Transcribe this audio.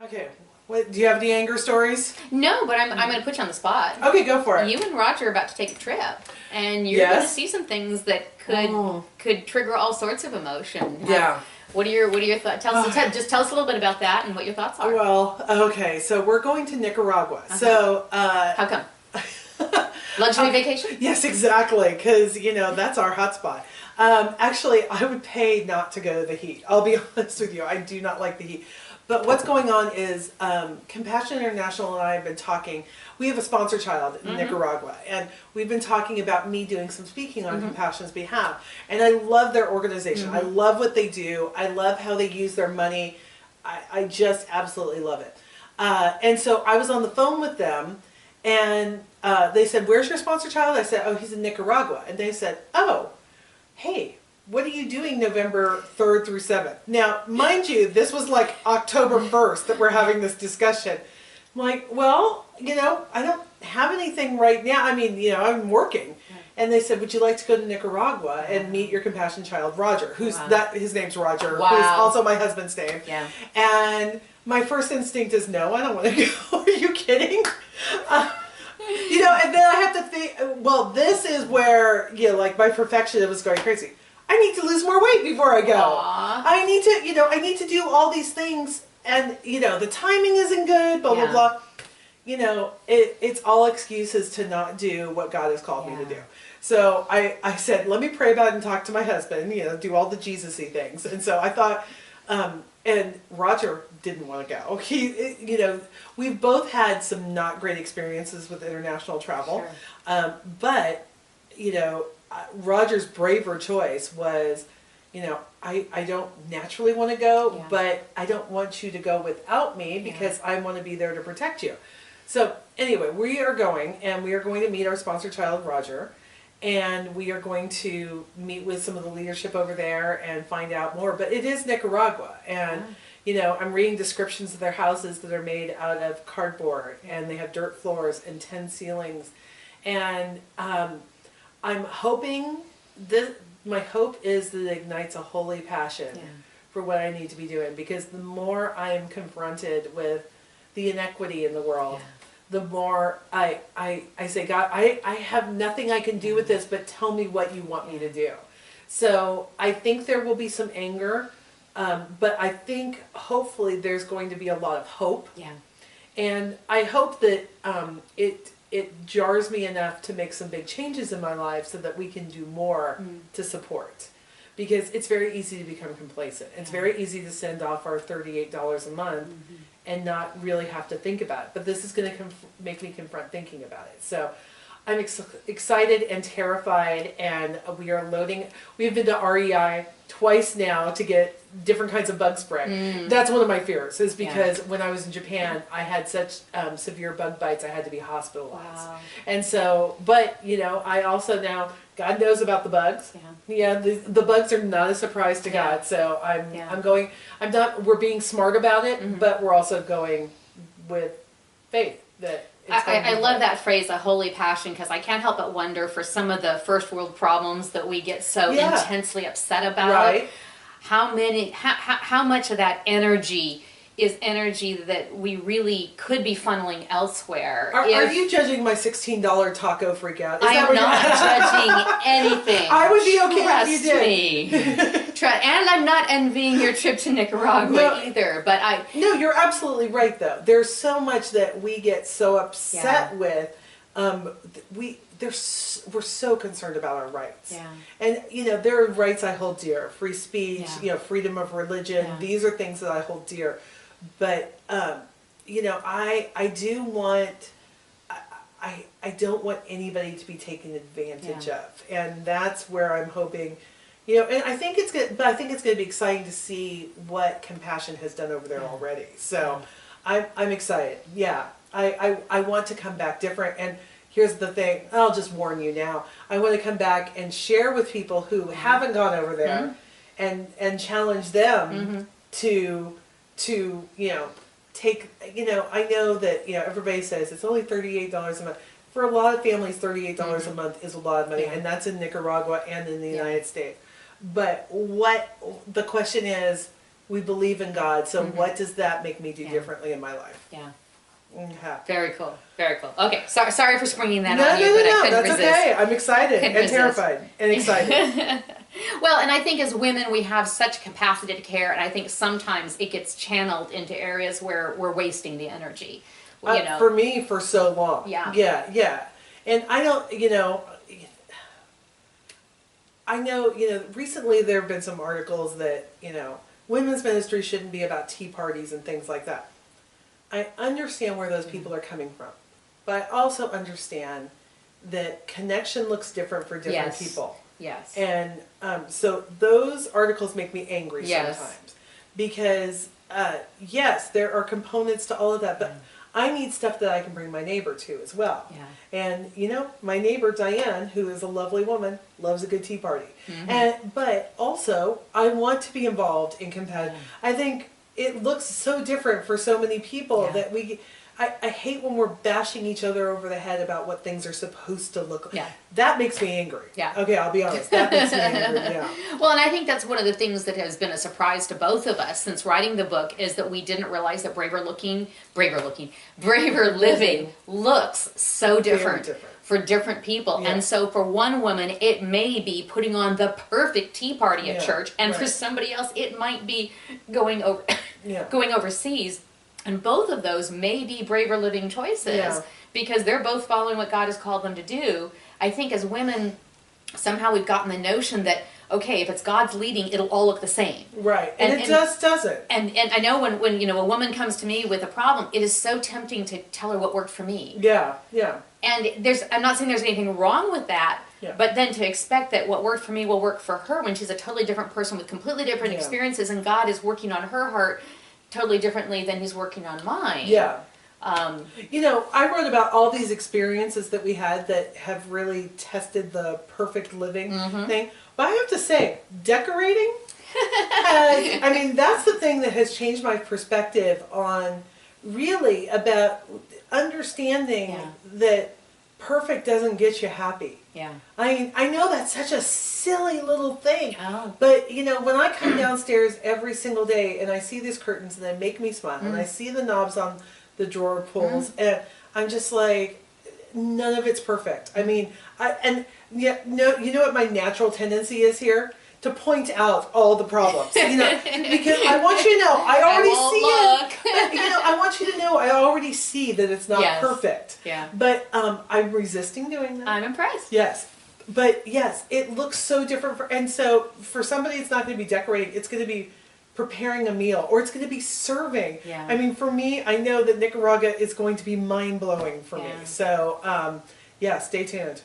Okay. What, do you have any anger stories? No, but I'm going to put you on the spot. Okay, go for it. You and Roger are about to take a trip, and you're going to see some things that could trigger all sorts of emotion. Yeah. What are your thoughts? Just tell us a little bit about that and what your thoughts are. Well, okay, so we're going to Nicaragua. So how come? Luxury vacation? Yes, exactly, because that's our hotspot. Actually, I would pay not to go to the heat. I'll be honest with you, I do not like the heat. But what's going on is Compassion International and I have been talking. We have a sponsor child in Nicaragua, and we've been talking about me doing some speaking on Compassion's behalf. And I love their organization. I love what they do. I love how they use their money. I just absolutely love it. And so I was on the phone with them, and they said, "Where's your sponsor child?" I said, "Oh, he's in Nicaragua." And they said, "Oh, hey, what are you doing November 3rd through 7th? Now, mind you, this was like October 1st that we're having this discussion. I'm like, well, I don't have anything right now. I mean, I'm working. And they said, would you like to go to Nicaragua and meet your compassion child, Roger, his name's Roger, who's also my husband's name. Yeah. And my first instinct is, no, I don't want to go. Are you kidding? And then I have to think, well, this is where, like my perfectionism was going crazy. I need to lose more weight before I go. Aww. I need to, I need to do all these things, and the timing isn't good. Blah blah blah. It's all excuses to not do what God has called me to do. So I said, let me pray about it and talk to my husband. Do all the Jesus-y things. And so I thought, and Roger didn't want to go. We've both had some not great experiences with international travel, but Roger's braver choice was, I don't naturally want to go, but I don't want you to go without me because I want to be there to protect you. So anyway, we are going, and we are going to meet our sponsor child, Roger, and we are going to meet with some of the leadership over there and find out more. But it is Nicaragua, and I'm reading descriptions of their houses that are made out of cardboard, and they have dirt floors and tin ceilings, and I'm hoping my hope is that it ignites a holy passion for what I need to be doing, because the more I am confronted with the inequity in the world, the more I say, God, I have nothing I can do with this, but tell me what you want me to do. So I think there will be some anger, but I think hopefully there's going to be a lot of hope. Yeah. And I hope that it jars me enough to make some big changes in my life so that we can do more to support. Because it's very easy to become complacent. It's very easy to send off our $38 a month and not really have to think about it. But this is going to make me confront thinking about it. So I'm excited and terrified, and we are loading. We've been to REI twice now to get different kinds of bug spray. That's one of my fears, is because when I was in Japan, I had such severe bug bites, I had to be hospitalized. Wow. And so, but I also now, God knows about the bugs. Yeah, the bugs are not a surprise to God. So we're being smart about it, but we're also going with faith that I love that phrase, a holy passion, because I can't help but wonder for some of the first world problems that we get so intensely upset about. Right. How much of that energy is energy that we really could be funneling elsewhere? Are you judging my $16 taco freak out? I am not judging anything. I would be okay if you did. Me. And I'm not envying your trip to Nicaragua either. But No, you're absolutely right, though. There's so much that we get so upset with. We're so concerned about our rights. Yeah. And there are rights I hold dear. Free speech, freedom of religion. Yeah. These are things that I hold dear. But I do want, I don't want anybody to be taken advantage of, and that's where I'm hoping, and I think it's good, but I think it's going to be exciting to see what Compassion has done over there already. So I'm excited. Yeah, I want to come back different. And here's the thing, I'll just warn you now, I want to come back and share with people who haven't gone over there and challenge them to take, I know that, everybody says it's only $38 a month. For a lot of families, $38 a month is a lot of money, and that's in Nicaragua and in the United States. But the question is, we believe in God. So what does that make me do differently in my life? Yeah. Yeah. Very cool. Very cool. Okay. Sorry for springing that No, on you, no, but I no, couldn't that's resist. okay. I'm excited Couldn't and resist. terrified and excited. Well, and I think as women, we have such capacity to care, and I think sometimes it gets channeled into areas where we're wasting the energy. You know. For me, for so long. Yeah. Yeah, yeah. And I don't, I know, recently there have been some articles that, women's ministry shouldn't be about tea parties and things like that. I understand where those people are coming from, but I also understand that connection looks different for different people. Yes. And so those articles make me angry Yes. sometimes because, yes, there are components to all of that, but I need stuff that I can bring my neighbor to as well. Yeah. And my neighbor Diane, who is a lovely woman, loves a good tea party. But also, I want to be involved in competitive. I think it looks so different for so many people that I hate when we're bashing each other over the head about what things are supposed to look like. Yeah. That makes me angry. Yeah. Okay, I'll be honest. That makes me angry. Yeah. Well, and I think that's one of the things that has been a surprise to both of us since writing the book is that we didn't realize that braver living looks so different for different people. Yeah. And so for one woman, it may be putting on the perfect tea party at church, and for somebody else, it might be going overseas. And both of those may be braver living choices because they're both following what God has called them to do. I think as women, somehow we've gotten the notion that, okay, if it's God's leading, it'll all look the same. Right. And it just doesn't. And I know when a woman comes to me with a problem, it is so tempting to tell her what worked for me. Yeah, yeah. And I'm not saying there's anything wrong with that, but then to expect that what worked for me will work for her when she's a totally different person with completely different experiences and God is working on her heart totally differently than he's working on mine. Yeah. I wrote about all these experiences that we had that have really tested the perfect living thing. But I have to say, decorating that's the thing that has changed my perspective on really about understanding that perfect doesn't get you happy. Yeah. I know that's such a silly little thing. Oh. But, when I come downstairs every single day and I see these curtains and they make me smile and I see the knobs on the drawer pulls and I'm just like, none of it's perfect. You know what my natural tendency is here? To point out all the problems, because I want you to know, I already see it. But, I want you to know, I already see that it's not perfect. Yeah. But I'm resisting doing that. I'm impressed. Yes. But yes, it looks so different and so for somebody it's not going to be decorating, it's going to be preparing a meal or it's going to be serving. Yeah. For me, I know that Nicaragua is going to be mind-blowing for me. So, stay tuned.